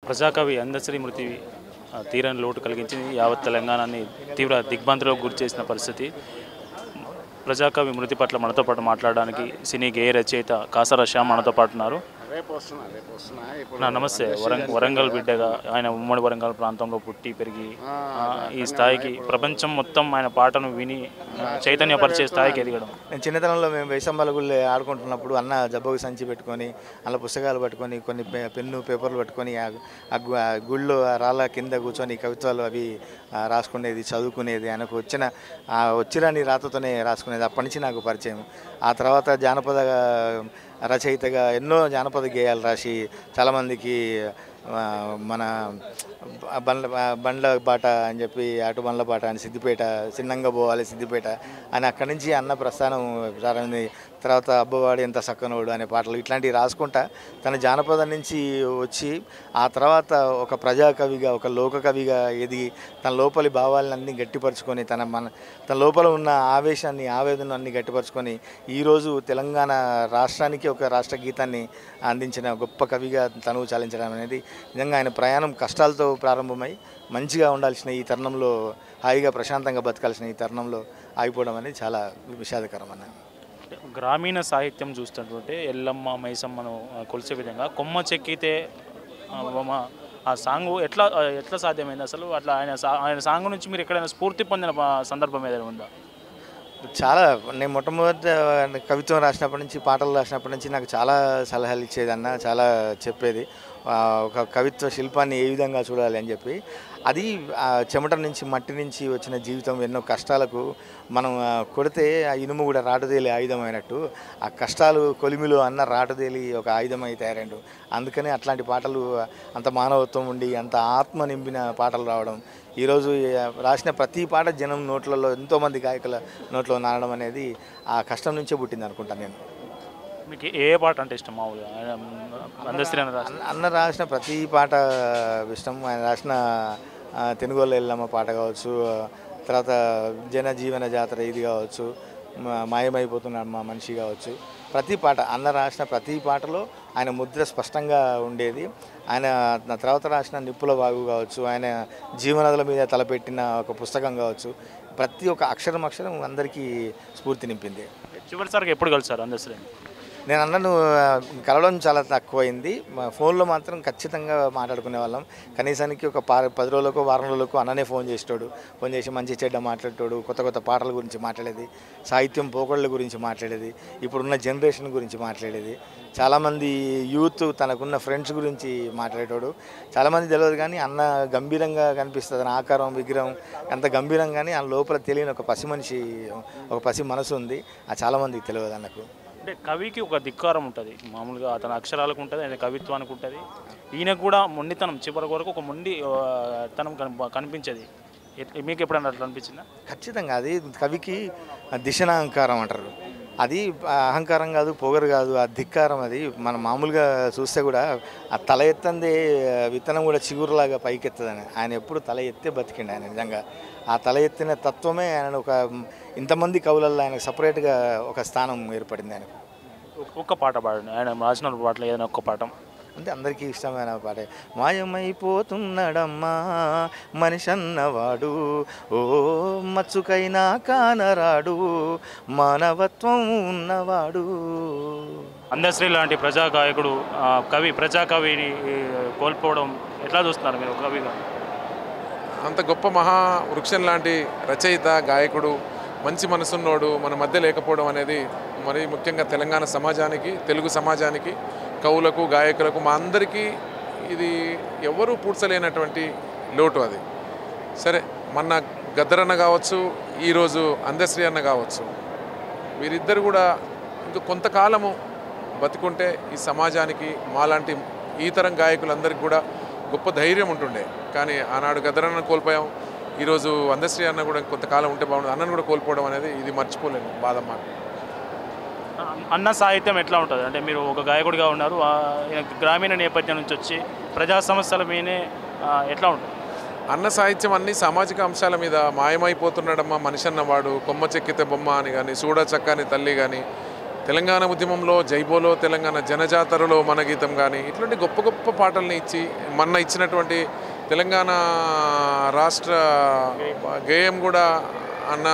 ప్రజాకవి అందశ్రీ మృతి తీరని లోటు కలిగించింది. యావత్ తెలంగాణని తీవ్ర దిగ్భ్రాంతిలోకి గురి చేసిన పరిస్థితి. ప్రజాకవి మృతి పట్ల మనతో పాటు మాట్లాడడానికి సినీ గేయ రచయిత కాసర శ్యామ్ మనతో పాటు ఉన్నారు. నమస్తే. వరంగల్ బిడ్డగా ఆయన ఉమ్మడి వరంగల్ ప్రాంతంలో పుట్టి పెరిగి ఈ స్థాయికి ప్రపంచం మొత్తం ఆయన పాటను విని చైతన్యపరిచే స్థాయికి ఎదగడం. నేను చిన్నతనంలో మేము వేసంబాల గుళ్ళు ఆడుకుంటున్నప్పుడు అన్న జబ్బకు సంచి పెట్టుకొని అలా పుస్తకాలు పట్టుకొని కొన్ని పెన్ను పేపర్లు పట్టుకొని ఆ గుళ్ళో రాళ్ళ కింద కూర్చొని కవిత్వాలు అవి రాసుకునేది, చదువుకునేది. ఆయనకు వచ్చిరాని రాతతోనే రాసుకునేది. అప్పటి నుంచి నాకు పరిచయం. ఆ తర్వాత జానపద రచయితగా ఎన్నో జానపద గేయాలు రాసి చాలామందికి మన బండ్ల బాట అని చెప్పి అటు బండ్ల బాట అని సిద్దిపేట, చిన్నంగా పోవాలి సిద్దిపేట అని అక్కడి నుంచి అన్న ప్రస్థానం ప్రారంభమైంది. తర్వాత అబ్బవాడు ఎంత సక్కనోడు అనే పాటలు ఇట్లాంటివి రాసుకుంటా తన జానపదం నుంచి వచ్చి ఆ తర్వాత ఒక ప్రజాకవిగా, ఒక లోకకవిగా ఎదిగి తన లోపలి భావాలన్నీ గట్టిపరుచుకొని తన లోపల ఉన్న ఆవేశాన్ని, ఆవేదన అన్ని గట్టిపరుచుకొని ఈరోజు తెలంగాణ రాష్ట్రానికి ఒక రాష్ట్ర గీతాన్ని అందించిన గొప్ప కవిగా తనువు చాలించడం అనేది నిజంగా ఆయన ప్రయాణం కష్టాలతో ప్రారంభమై మంచిగా ఉండాల్సిన ఈ తరుణంలో, హాయిగా ప్రశాంతంగా బతకాల్సిన ఈ తరుణంలో ఆగిపోవడం అనేది చాలా విషాదకరం అన్న. గ్రామీణ సాహిత్యం చూస్తుంటే ఎల్లమ్మ మైసమ్మను కొలిసే విధంగా కొమ్మ చెక్కితే ఆ సాంగ్ ఎట్లా సాధ్యమైంది అసలు? అట్లా ఆయన సాంగ్ నుంచి మీరు ఎక్కడైనా స్ఫూర్తి పొందిన సందర్భం ఏదైనా ఉందా? చాలా. నేను మొట్టమొదటి కవిత్వం రాసినప్పటి నుంచి, పాటలు రాసినప్పటి నుంచి నాకు చాలా సలహాలు ఇచ్చేదన్న, చాలా చెప్పేది. ఒక కవిత్వ శిల్పాన్ని ఏ విధంగా చూడాలి అని చెప్పి. అది చెమట నుంచి, మట్టి నుంచి వచ్చిన జీవితం ఎన్నో కష్టాలకు మనం కొడితే ఆ ఇనుము కూడా రాటుదేలి ఆయుధం అయినట్టు ఆ కష్టాలు కొలిమిలో అన్న రాటుదేలి ఒక ఆయుధమై తయారైండు. అందుకని అట్లాంటి పాటలు, అంత మానవత్వం ఉండి అంత ఆత్మ నింపిన పాటలు రావడం, ఈరోజు రాసిన ప్రతి పాట జనం నోట్లలో, ఎంతోమంది గాయకుల నోట్లో నానడం అనేది ఆ కష్టం నుంచే పుట్టింది అనుకుంటాను నేను. మీకు ఏ పాట అంటే ఇష్టం? మామూలుగా అన్న రాసిన ప్రతి పాట ఇష్టం. ఆయన రాసిన తెనుగోళ్ళ ఎల్లమ్మ పాట కావచ్చు, తర్వాత జనజీవన జాతర ఇది కావచ్చు, మాయమైపోతున్నాడు మా మనిషి కావచ్చు, ప్రతి పాట అన్న రాసిన ప్రతి పాటలో ఆయన ముద్ర స్పష్టంగా ఉండేది. ఆయన తర్వాత రాసిన నిప్పుల వాగు కావచ్చు, ఆయన జీవనదుల మీద తలపెట్టిన ఒక పుస్తకం కావచ్చు, ప్రతి ఒక్క అక్షరం అందరికీ స్ఫూర్తి నింపింది. చివరిసారిగా ఎప్పుడు కలిసారు అందశ్రీ? నేను అన్నను కలవడం చాలా తక్కువైంది. ఫోన్లో మాత్రం ఖచ్చితంగా మాట్లాడుకునే వాళ్ళం. కనీసానికి ఒక 10 రోజులకు, వారం రోజులకు అన్ననే ఫోన్ చేసి మంచి చెడ్డ మాట్లాడేటోడు. కొత్త పాటల గురించి మాట్లాడేది, సాహిత్యం పోకళ్ళ గురించి మాట్లాడేది, ఇప్పుడున్న జనరేషన్ గురించి మాట్లాడేది. చాలామంది యూత్ తనకున్న ఫ్రెండ్స్ గురించి మాట్లాడేటోడు. చాలామంది తెలియదు కానీ అన్న గంభీరంగా కనిపిస్తుంది. తన ఆకారం, విగ్రహం అంత గంభీరం, కానీ ఆ లోపల తెలియని ఒక పసి మనిషి, ఒక పసి మనసు ఉంది. చాలామందికి తెలియదు అన్నకు. అంటే కవికి ఒక ధిక్కారం ఉంటుంది మామూలుగా, అతని అక్షరాలకు ఉంటుంది, ఆయన కవిత్వానికి ఉంటుంది. ఈయనకు కూడా మొండితనం, చివరి వరకు ఒక మొండితనం కనిపించేది. మీకు ఎప్పుడన్నా అట్లా అనిపించిందా? ఖచ్చితంగా. అది కవికి దిశనాహంకారం అంటారు. అది అహంకారం కాదు, పొగరు కాదు, ఆ ధిక్కారం. అది మనం మామూలుగా చూస్తే కూడా ఆ తల ఎత్తందే విత్తనం కూడా చిగురులాగా పైకెత్తదని. ఆయన ఎప్పుడు తల ఎత్తే బతికిండు ఆయన. నిజంగా ఆ తల ఎత్తిన తత్వమే ఆయన ఒక ఇంతమంది కవులల్లో ఆయనకు సపరేట్గా ఒక స్థానం ఏర్పడింది ఆయనకు. ఒక్క పాట పాడండి, ఆయన రాసిన పాటలు ఏదైనా ఒక్క పాట. అంటే అందరికీ ఇష్టమైన పాటే. మాయమైపోతున్నాడమ్మా మనిషి అన్నవాడు, ఓ మచ్చుకైనా కానరాడు, మానవత్వం ఉన్నవాడు. అందశ్రీ లాంటి ప్రజాగాయకుడు, ప్రజాకవిని కోల్పోవడం ఎట్లా చూస్తున్నారు మీరు కవిగా? అంత గొప్ప వృక్షం లాంటి రచయిత, గాయకుడు, మంచి మనసున్నోడు మన మధ్య లేకపోవడం అనేది మరి ముఖ్యంగా తెలంగాణ సమాజానికి, తెలుగు సమాజానికి, కవులకు, గాయకులకు, మా అందరికీ ఇది ఎవరూ పూడ్చలేనటువంటి లోటు. అది సరే, మొన్న గద్దరన్న కావచ్చు, ఈరోజు అందశ్రీ అన్న కావచ్చు, వీరిద్దరు కూడా ఇంకా కొంతకాలము బతుకుంటే ఈ సమాజానికి, మాలాంటి ఈ తరం గాయకులందరికీ కూడా గొప్ప ధైర్యం ఉంటుండే. కానీ ఆనాడు గద్దరన్న కోల్పోయాం, ఈరోజు అందశ్రీ అన్న కూడా కొంతకాలం ఉంటే బాగుంటుంది. అన్నను కూడా కోల్పోవడం అనేది ఇది మర్చిపోలేను బాధ మాకు. అన్న సాహిత్యం ఎట్లా ఉంటుంది అంటే, మీరు ఒక గాయకుడిగా ఉన్నారు, గ్రామీణ నేపథ్యం నుంచి వచ్చి ప్రజా సమస్యల మీదే ఎట్లా ఉంటుంది? అన్న సాహిత్యం అన్ని సామాజిక అంశాల మీద. మాయమైపోతున్నాడమ్మా మనిషి అన్నవాడు, కొమ్మ చెక్కితే బొమ్మ అని కానీ, చూడ చక్కని తల్లి కానీ, తెలంగాణ ఉద్యమంలో జైబోలో తెలంగాణ జనజాతరలో మన గీతం కానీ ఇట్లాంటి గొప్ప గొప్ప పాటల్ని ఇచ్చి మొన్న ఇచ్చినటువంటి తెలంగాణ రాష్ట్ర గేయం కూడా అన్న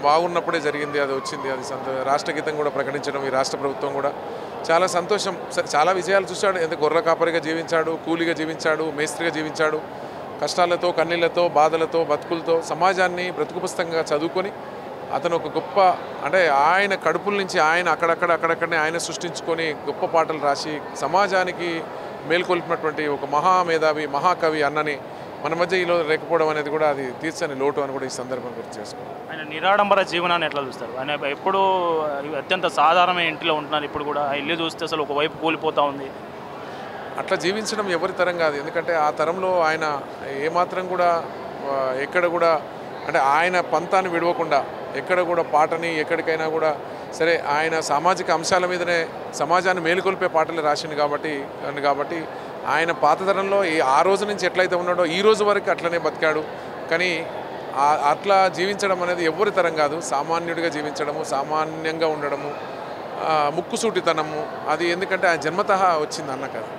బాగున్నప్పుడే జరిగింది, అది వచ్చింది, అది రాష్ట్ర గీతం కూడా ప్రకటించడం ఈ రాష్ట్ర ప్రభుత్వం కూడా చాలా సంతోషం. చాలా విజయాలు చూశాడు. ఎందుకు గొర్రె కాపరిగా జీవించాడు, కూలిగా జీవించాడు, మేస్త్రిగా జీవించాడు, కష్టాలతో కన్నీళ్లతో బాధలతో బతుకులతో సమాజాన్ని బ్రతుకు పుస్తకంగా చదువుకొని అతను ఒక గొప్ప అంటే ఆయన కడుపుల నుంచి ఆయన అక్కడక్కడనే ఆయన సృష్టించుకొని గొప్ప పాటలు రాసి సమాజానికి మేల్కొల్పినటువంటి ఒక మహామేధావి మహాకవి అన్నని మన మధ్య ఈలో లేకపోవడం అనేది కూడా అది తీర్చని లోటు అని కూడా ఈ సందర్భం గుర్తు చేసుకోవాలి. ఆయన నిరాడంబర జీవనాన్ని ఎట్లా చూస్తారు? ఆయన ఎప్పుడూ అత్యంత సాధారణమైన ఇంటిలో ఉంటున్నారు. ఇప్పుడు కూడా ఆ ఇల్లు చూస్తే అసలు ఒకవైపు కూలిపోతూ ఉంది. అట్లా జీవించడం ఎవరి తరం కాదు. ఎందుకంటే ఆ తరంలో ఆయన ఏమాత్రం కూడా ఎక్కడ కూడా అంటే ఆయన పంతాన్ని విడవకుండా ఎక్కడ కూడా పాటని ఎక్కడికైనా కూడా సరే ఆయన సామాజిక అంశాల మీదనే సమాజాన్ని మేలుకొల్పే పాటలు రాసింది కాబట్టి ఆయన పాత తరంలో ఆ రోజు నుంచి ఎట్లయితే ఉన్నాడో ఈ రోజు వరకు అట్లనే బతికాడు. కానీ అట్లా జీవించడం అనేది ఎవరి తరం కాదు. సామాన్యుడిగా జీవించడము, సామాన్యంగా ఉండడము, ముక్కుసూటితనము అది ఎందుకంటే ఆయన జన్మతః వచ్చింది అన్న కదా.